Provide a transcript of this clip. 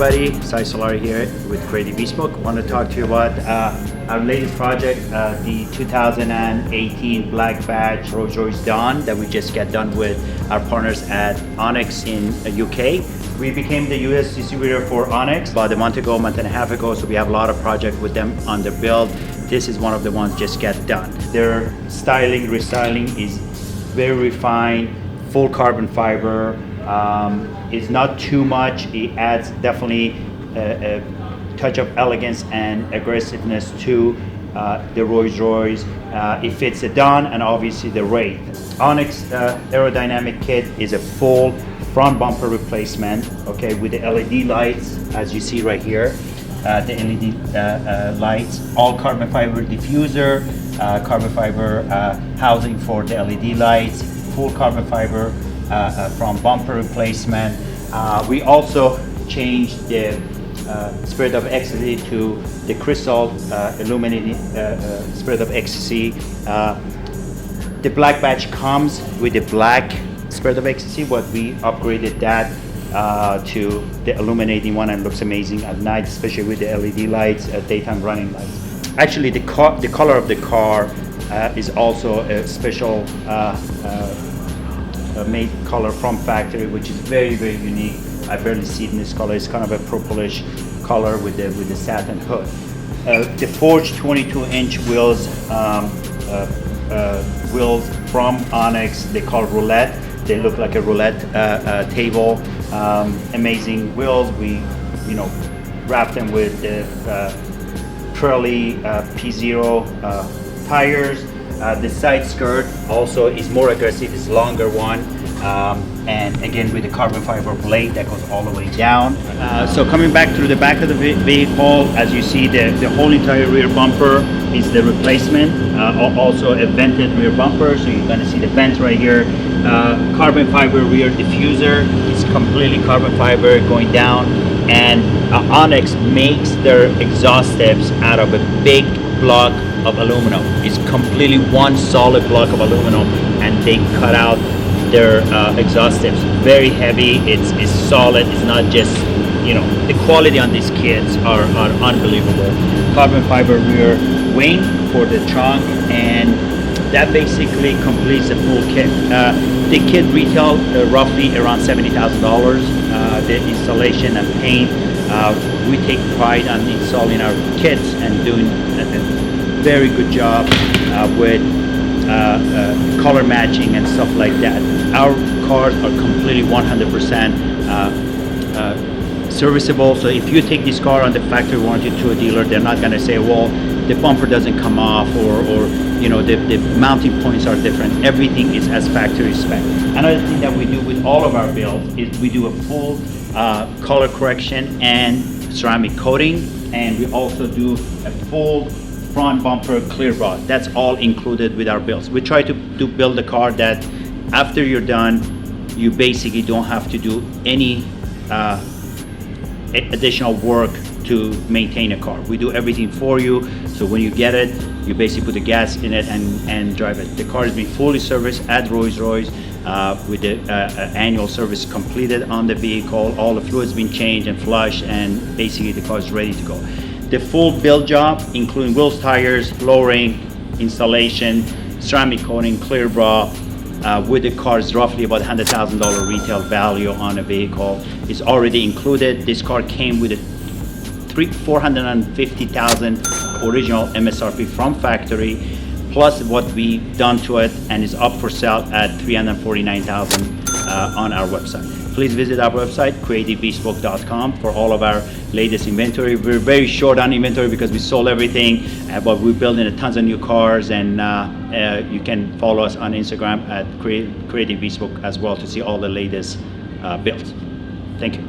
everybody, Sai Solari here with Creative Bespoke. I want to talk to you about our latest project, the 2018 Black Badge Rolls-Royce Dawn that we just got done with our partners at ONYX in UK. We became the US distributor for ONYX about a month and a half ago, so we have a lot of projects with them on the build. This is one of the ones just got done. Their styling, restyling is very refined, full carbon fiber. It's not too much. It adds definitely a touch of elegance and aggressiveness to the Rolls-Royce. It fits the Dawn and obviously the Wraith. ONYX aerodynamic kit is a full front bumper replacement, okay, with the LED lights, as you see right here. The LED lights, all carbon fiber diffuser, carbon fiber housing for the LED lights, full carbon fiber from bumper replacement. We also changed the Spirit of Ecstasy to the crystal illuminating Spirit of Ecstasy. The Black Badge comes with the black Spirit of Ecstasy, but we upgraded that to the illuminating one, and looks amazing at night, especially with the LED lights, daytime running lights. Actually, the color of the car is also a special made color from factory, which is very, very unique. I barely see it in this color. It's kind of a purplish color with the satin hood. The Forged 22-inch wheels, wheels from ONYX. They call roulette. They look like a roulette table. Amazing wheels. We, wrap them with the Pirelli P0 tires. The side skirt also is more aggressive, it's longer one, and again with the carbon fiber blade that goes all the way down. So coming back through the back of the vehicle, as you see, the whole entire rear bumper is the replacement, also a vented rear bumper, so you're going to see the vents right here. Carbon fiber rear diffuser is completely carbon fiber going down, and ONYX makes their exhaust tips out of a big block of aluminum. It's completely one solid block of aluminum, and they cut out their exhaust tips. Very heavy, it's solid, it's not just, the quality on these kits are unbelievable. Carbon fiber rear wing for the trunk, and that basically completes the full kit. The kit retail roughly around $70,000. The installation and paint, we take pride on installing our kits and doing a very good job with color matching and stuff like that. Our cars are completely 100% serviceable, so if you take this car on the factory warranty to a dealer, they're not going to say, well, the bumper doesn't come off, or the mounting points are different. Everything is as factory spec. Another thing that we do with all of our builds is we do a full color correction and ceramic coating, and we also do a full front bumper clear rod. That's all included with our builds. We try to build a car that after you're done, you basically don't have to do any additional work to maintain a car. We do everything for you, so when you get it, you basically put the gas in it and drive it. The car has been fully serviced at Rolls-Royce with the annual service completed on the vehicle. All the fluids been changed and flushed, and basically the car is ready to go. The full build job, including wheels, tires, lowering, installation, ceramic coating, clear bra, with the car is roughly about $100,000 retail value on a vehicle. It's already included. This car came with a $450,000 original MSRP from factory, plus what we done to it, and is up for sale at $349,000 on our website. Please visit our website, creativebespoke.com, for all of our latest inventory. We're very short on inventory because we sold everything, but we're building a tons of new cars, and you can follow us on Instagram at Creative Bespoke as well to see all the latest builds. Thank you.